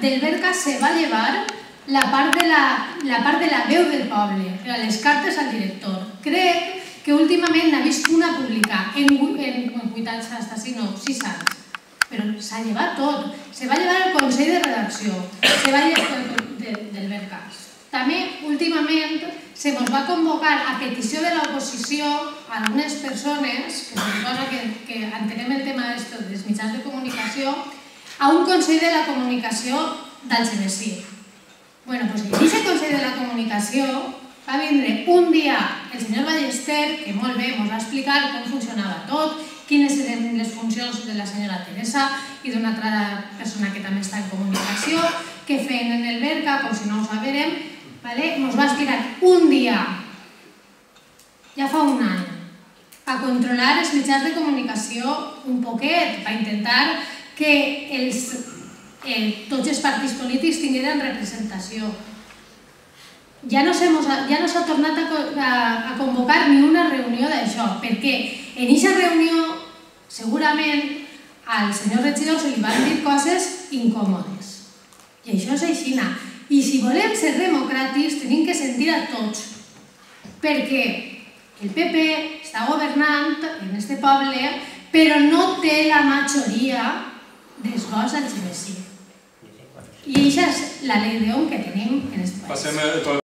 del Berca se va llevar la part de la veu del poble, les cartes al director. Crec que últimament n'ha vist una publicar en 8 anys, hasta si no, 6 anys. Però s'ha llevat tot. Se va llevar el Consell de Redacció, se va llevar del Berca. També, últimament, se ens va convocar a petició de l'oposició algunes persones, que suposa que entenem el tema dels mitjans de comunicació, a un Consell de la Comunicació d'Algemesí. Bé, doncs en aquest Consell de la Comunicació va vindre un dia el senyor Ballester, que molt bé ens va explicar com funcionava tot, quines eren les funcions de la senyora Teresa i d'una altra persona que també està en comunicació, què feien en el Berca, com si no ho sabérem. Ens va explicar un dia, ja fa un any, a controlar els mitjans de comunicació un poquet, per intentar que tots els partits polítics tingueren representació. Ja no s'ha tornat a convocar ni una reunió d'això, perquè en aquesta reunió segurament al senyor regidor se li van dir coses incòmodes. I això és així. I si volem ser democràtics tenim que sentir a tots, perquè el PP està governant en aquest poble, però no té la majoria dels vots d'Algemesí. I aquesta és la llei d'on que tenim en aquest país.